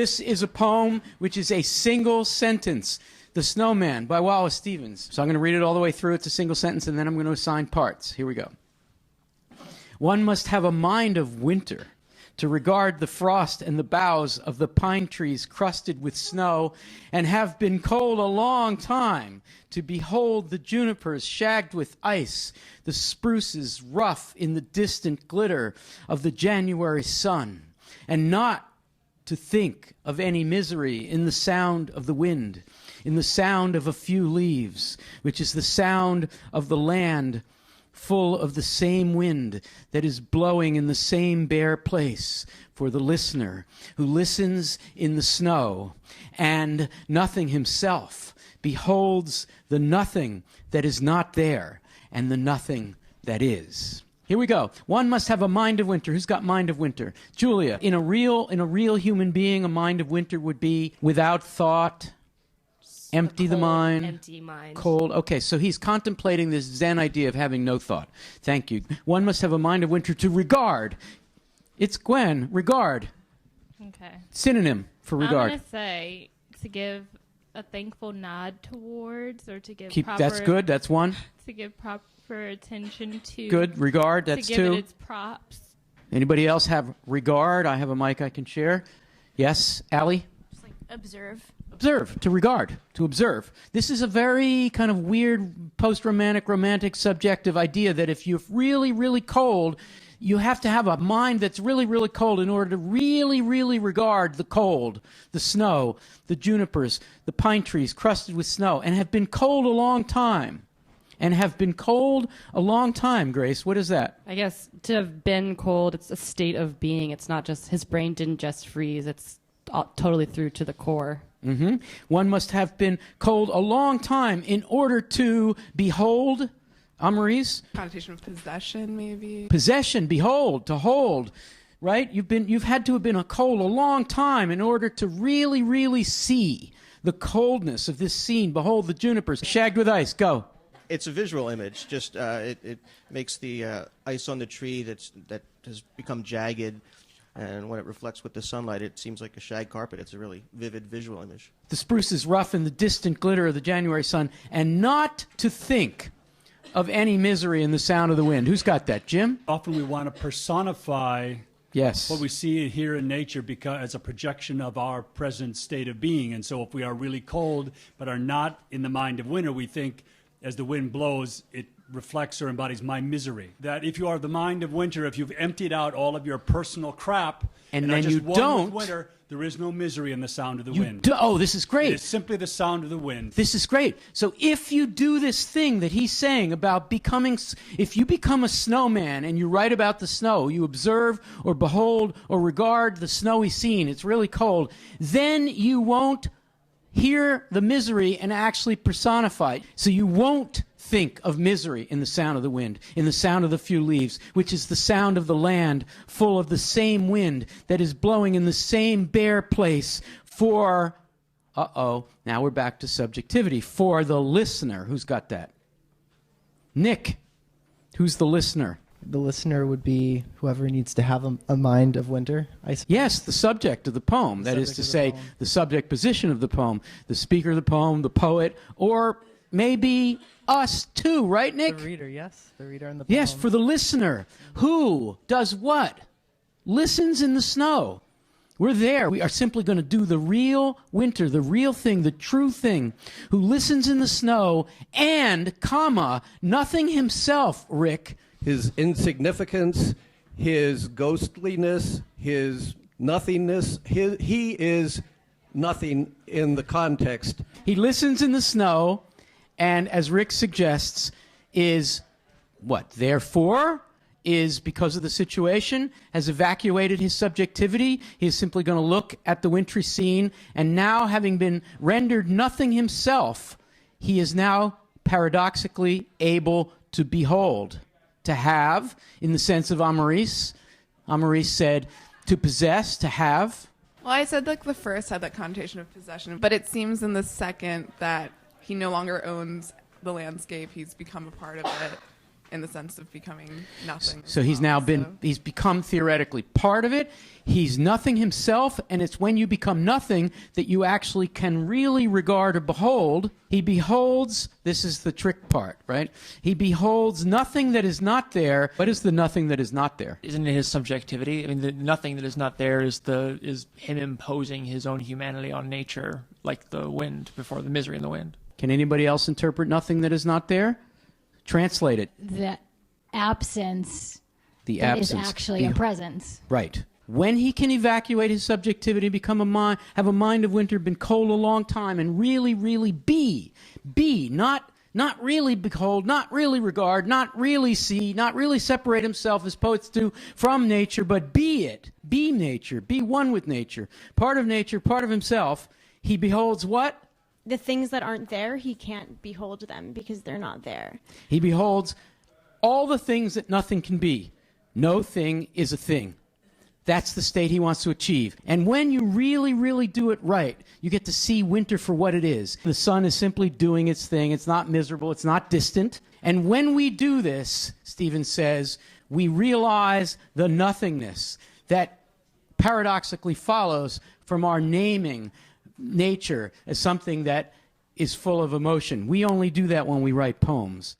This is a poem which is a single sentence, The Snowman by Wallace Stevens. So I'm going to read it all the way through. It's a single sentence, and then I'm going to assign parts. Here we go. One must have a mind of winter to regard the frost and the boughs of the pine trees crusted with snow, and have been cold a long time to behold the junipers shagged with ice, the spruces rough in the distant glitter of the January sun, and not to think of any misery in the sound of the wind, in the sound of a few leaves, which is the sound of the land full of the same wind that is blowing in the same bare place for the listener who listens in the snow, and nothing himself beholds the nothing that is not there and the nothing that is. Here we go. One must have a mind of winter. Who's got mind of winter? Julia, in a real human being, a mind of winter would be without thought, empty the mind. Empty mind. Cold. Okay, so he's contemplating this Zen idea of having no thought. Thank you. One must have a mind of winter to regard. It's Gwen. Regard. Okay. Synonym for regard. I'm going to say to give a thankful nod towards, or to give That's good. That's one. To give proper attention to. Good. Regard. That's two. two. To give it its props. Anybody else have regard? I have a mic I can share. Yes, Allie? Just like observe. Observe, to regard, to observe. This is a very kind of weird post-romantic, romantic, subjective idea that if you're really, really cold, you have to have a mind that's really, really cold in order to really, really regard the cold, the snow, the junipers, the pine trees crusted with snow, and have been cold a long time. And have been cold a long time, Grace. What is that? I guess to have been cold, it's a state of being. It's not just, his brain didn't just freeze. It's totally through to the core. Mm-hmm. One must have been cold a long time in order to behold. Amaris? Connotation of possession, maybe. Possession, behold, to hold. Right? You've had to have been cold a long time in order to really, really see the coldness of this scene. Behold the junipers shagged with ice. Go. It's a visual image. Just it makes the ice on the tree that has become jagged, and when it reflects with the sunlight, it seems like a shag carpet. It's a really vivid visual image. The spruce is rough in the distant glitter of the January sun, and not to think of any misery in the sound of the wind. Who's got that? Jim? Often we want to personify yes. what we see here in nature as a projection of our present state of being. And so if we are really cold but are not in the mind of winter, we think as the wind blows, it reflects or embodies my misery. That if you are the mind of winter, if you've emptied out all of your personal crap, and then you just one don't, with winter, there is no misery in the sound of the wind. Oh, this is great. It's simply the sound of the wind. This is great. So if you do this thing that he's saying about becoming, if you become a snowman and you write about the snow, you observe or behold or regard the snowy scene, it's really cold, then you won't hear the misery and actually personify it. So you won't think of misery in the sound of the wind, in the sound of the few leaves, which is the sound of the land full of the same wind that is blowing in the same bare place for, now we're back to subjectivity, for the listener. Who's got that? Nick, who's the listener? The listener would be whoever needs to have a mind of winter, I suppose. Yes, the subject of the poem. That is to say, the subject position of the poem, the speaker of the poem, the poet, or maybe us too, right, Nick? The reader, yes. The reader in the poem. Yes, for the listener. Who does what? Listens in the snow. We're there. We are simply going to do the real winter, the real thing, the true thing, who listens in the snow and, nothing himself, Rick. His insignificance, his ghostliness, his nothingness. He is nothing in the context. He listens in the snow, and as Rick suggests, is what? Therefore, is because of the situation, has evacuated his subjectivity. He is simply going to look at the wintry scene, and now having been rendered nothing himself, he is now paradoxically able to behold. To have, in the sense of Amaris. Amaris said, to possess, to have. Well, I said like the first had that connotation of possession, but it seems in the second that he no longer owns the landscape. He's become a part of it. in the sense of becoming nothing. So he's now he's become theoretically part of it. He's nothing himself, and it's when you become nothing that you actually can really regard or behold. He beholds, this is the trick part, right? He beholds nothing that is not there. What is the nothing that is not there? Isn't it his subjectivity? I mean, the nothing that is not there is him imposing his own humanity on nature, like the wind before the misery in the wind. Can anybody else interpret nothing that is not there? Translate it. The absence The that absence. is actually a presence. Right. When he can evacuate his subjectivity, become a mind, have a mind of winter, been cold a long time, and really, really be, not really behold, not really regard, not really see, not really separate himself as poets do from nature, but be it, be nature, be one with nature, part of himself. He beholds what? The things that aren't there, he can't behold them because they're not there. He beholds all the things that nothing can be. No thing is a thing. That's the state he wants to achieve. And when you really, really do it right, you get to see winter for what it is. The sun is simply doing its thing. It's not miserable. It's not distant. And when we do this, Stephen says, we realize the nothingness that paradoxically follows from our naming nature as something that is full of emotion. We only do that when we write poems.